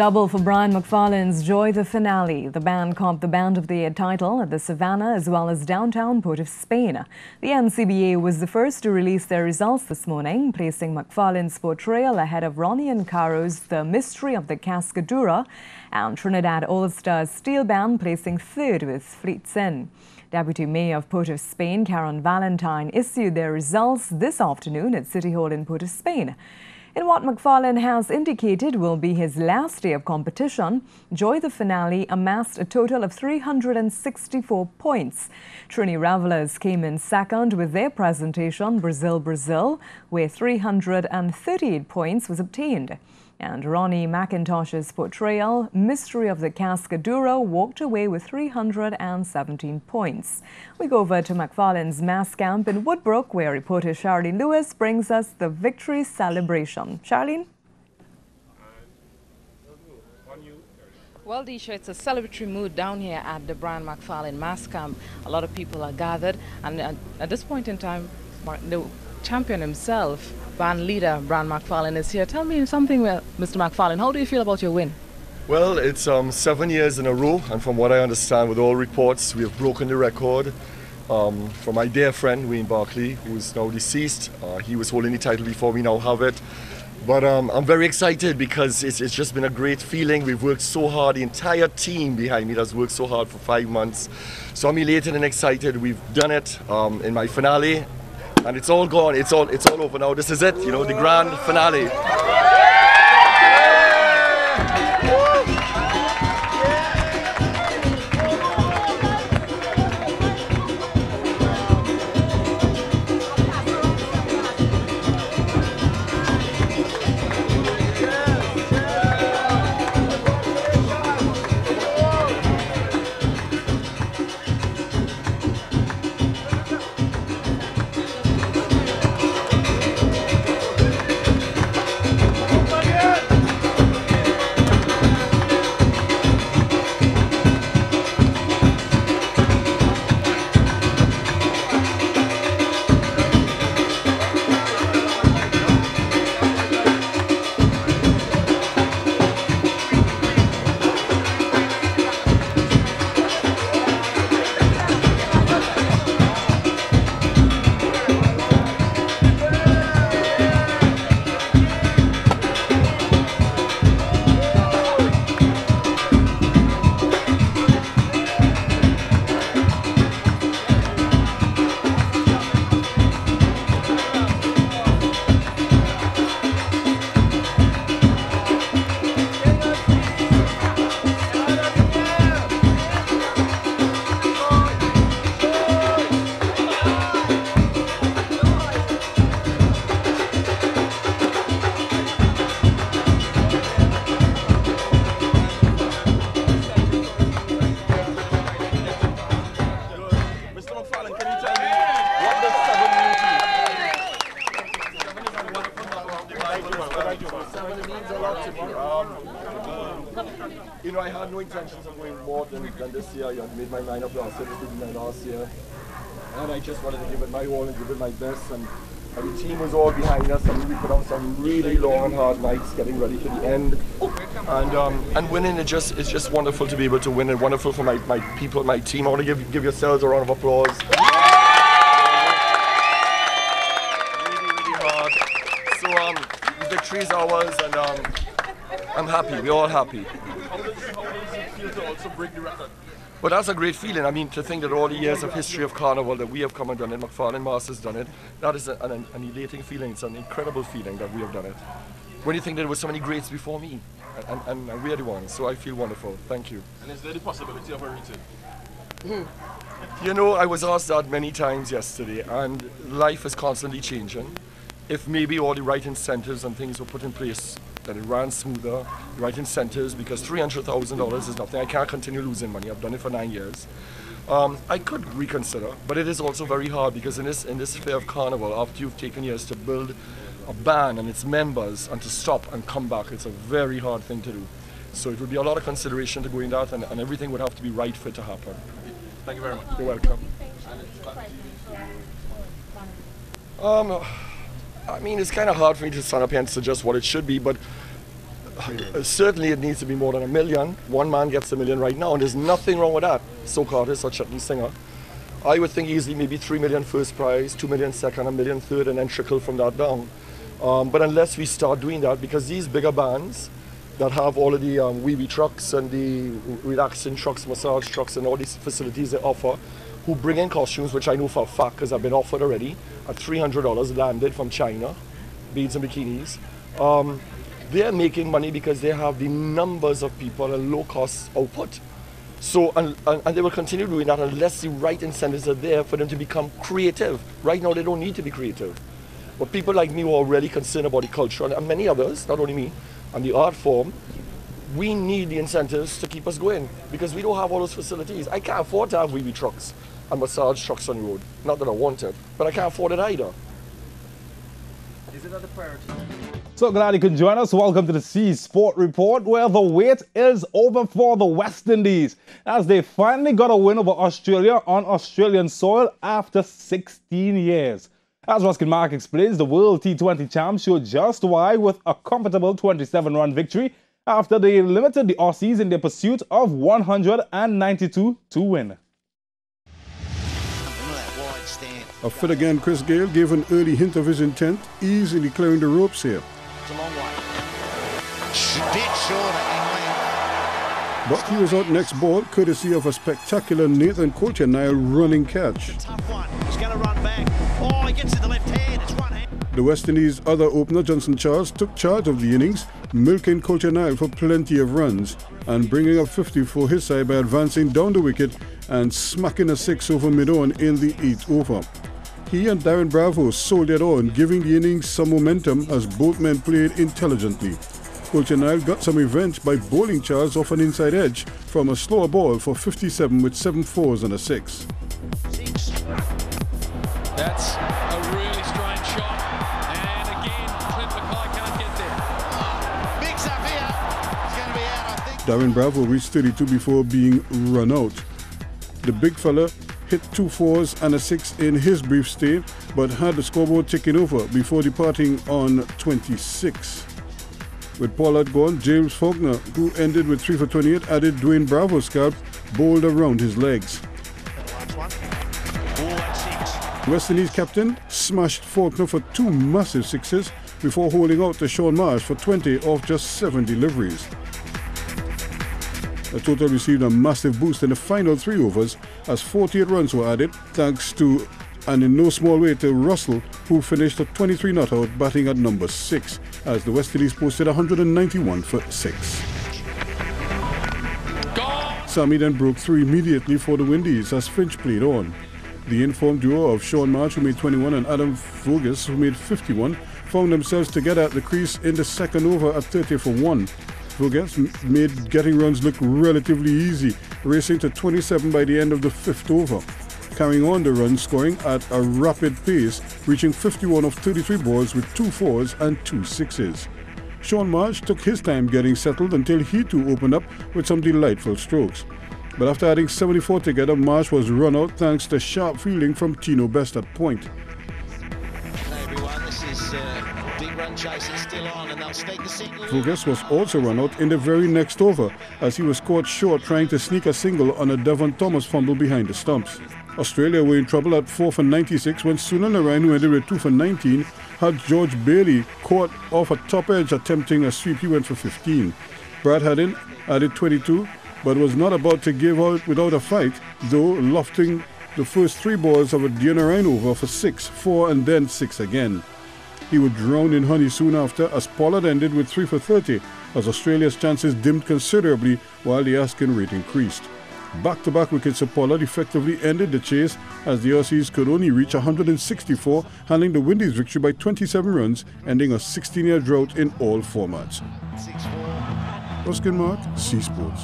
Double for Brian McFarlane's Joy the Finale. The band comped the Band of the Year title at the Savannah as well as downtown Port of Spain. The NCBA was the first to release their results this morning, placing McFarlane's portrayal ahead of Ronnie and Caro's The Mystery of the Cascadura, and Trinidad All-Stars Steel Band placing third with Fleet's Inn. Deputy Mayor of Port of Spain, Karen Valentine, issued their results this afternoon at City Hall in Port of Spain. In what McFarlane has indicated will be his last day of competition, Joy the Finale amassed a total of 364 points. Trini Revelers came in second with their presentation, Brazil, Brazil, where 338 points was obtained. And Ronnie McIntosh's portrayal, Mystery of the Cascadura, walked away with 317 points. We go over to McFarlane's mass camp in Woodbrook, where reporter Charlene Lewis brings us the victory celebration. Charlene? Well, Disha, it's a celebratory mood down here at the Brian McFarlane mass camp. A lot of people are gathered, and at this point in time, the champion himself, band leader Brian McFarlane, is here. Tell me something, Mr. McFarlane. How do you feel about your win? Well, it's 7 years in a row, and from what I understand, with all reports, we have broken the record. For my dear friend Wayne Barkley, who is now deceased, he was holding the title before we now have it. But I'm very excited because it's just been a great feeling. We've worked so hard. The entire team behind me has worked so hard for 5 months. So I'm elated and excited. We've done it in my finale. And it's all gone, it's all over now. This is it, you know, the grand finale. You know, I had no intentions of going more than this year. I made my mind up last year, this would be my last year. And I just wanted to give it my all and give it my best. And the team was all behind us. I mean, we put on some really long and hard nights getting ready for the end. And winning, it's just wonderful to be able to win, and wonderful for my people, my team. I want to give yourselves a round of applause. Really hard. So the victory is ours, and I'm happy. We're all happy. How does it feel to also break the record? But that's a great feeling. I mean, to think that all the years of history of Carnival that we have come and done it, McFarlane Masters done it, that is an elating feeling. It's an incredible feeling that we have done it. When you think there were so many greats before me, and we're the ones, so I feel wonderful. Thank you. And is there the possibility of a return? You know, I was asked that many times yesterday, and life is constantly changing. If maybe all the right incentives and things were put in place, that it ran smoother, the right incentives, because $300,000 is nothing. I can't continue losing money. I've done it for 9 years. I could reconsider, but it is also very hard because in this fair of Carnival, after you've taken years to build a band and its members and to stop and come back, it's a very hard thing to do. So it would be a lot of consideration to go in that, and everything would have to be right for it to happen. Thank you very much. You're welcome. I mean, it's kind of hard for me to stand up here and suggest what it should be, but Certainly it needs to be more than $1 million. One man gets $1 million right now, and there's nothing wrong with that. Soca artist or chutney singer. I would think easily maybe $3 million first prize, $2 million second, $1 million third, and then trickle from that down. But unless we start doing that, because these bigger bands that have all of the wee trucks and the relaxing trucks, massage trucks, and all these facilities they offer, who bring in costumes, which I know for a fact because I've been offered already, at $300 landed from China, beads and bikinis. They're making money because they have the numbers of people and low-cost output. So, and they will continue doing that unless the right incentives are there for them to become creative. Right now, they don't need to be creative. But people like me who are really concerned about the culture, and many others, not only me, and the art form, we need the incentives to keep us going because we don't have all those facilities. I can't afford to have wee trucks and massage trucks on the road. Not that I want it, but I can't afford it either. Is it not a priority? So glad you could join us. Welcome to the C Sport Report, where the wait is over for the West Indies as they finally got a win over Australia on Australian soil after 16 years. As Ruskin Mark explains, the World T20 champs showed just why with a comfortable 27-run victory after they limited the Aussies in their pursuit of 192 to win. A fit again, Chris Gayle gave an early hint of his intent, easily clearing the ropes here. It's a long way. Bit shorter in length. But he was out next ball, courtesy of a spectacular Nathan Coulter-Nile running catch. Tough one. He's going to run back. Oh, he gets to the left hand. It's one hand. The West Indies' other opener, Johnson Charles, took charge of the innings, milking Coulter-Nile for plenty of runs and bringing up 50 for his side by advancing down the wicket and smacking a 6 over mid-on in the 8th over. He and Darren Bravo soldiered on, giving the innings some momentum as both men played intelligently. Coulter-Nile got some revenge by bowling Charles off an inside edge from a slower ball for 57 with 7 fours and a 6. That's a really strange shot. And again, Clint Mackay can't get there. Mix up here. He's going to be out, I think. Darren Bravo reached 32 before being run out. The big fella hit 2 fours and a 6 in his brief stay, but had the scoreboard ticking over before departing on 26. With Pollard gone, James Faulkner, who ended with 3 for 28, added Dwayne Bravo's scalp, bowled around his legs. West Indies captain smashed Faulkner for 2 massive 6s before holding out to Shaun Marsh for 20 off just 7 deliveries. The total received a massive boost in the final 3 overs as 48 runs were added thanks to, and in no small way, to Russell, who finished a 23 not out batting at number 6 as the West Indies posted 191 for 6. Sammy then broke through immediately for the Windies as Finch played on. The informed duo of Shaun Marsh, who made 21, and Adam Voges, who made 51, found themselves together at the crease in the second over at 30 for 1. Voges made getting runs look relatively easy, racing to 27 by the end of the 5th over, carrying on the run scoring at a rapid pace, reaching 51 of 33 balls with 2 fours and 2 6s. Shaun Marsh took his time getting settled until he too opened up with some delightful strokes. But after adding 74 together, Marsh was run out thanks to sharp fielding from Tino Best at point. Hey everyone, this is big run chasing still on, and they'll sneak the single. Voges was also run out in the very next over as he was caught short trying to sneak a single on a Devon Thomas fumble behind the stumps. Australia were in trouble at 4 for 96 when Sunil Narayan, who ended with 2 for 19, had George Bailey caught off a top edge attempting a sweep. He went for 15. Brad Haddin added 22, but was not about to give out without a fight, though lofting the first 3 balls of a Narayan over for 6, 4 and then 6 again. He would drown in honey soon after as Pollard ended with 3 for 30 as Australia's chances dimmed considerably while the asking rate increased. Back-to-back wickets of Pollard effectively ended the chase as the Aussies could only reach 164, handling the Windies' victory by 27 runs, ending a 16-year drought in all formats. Ruskin Mark, C Sports.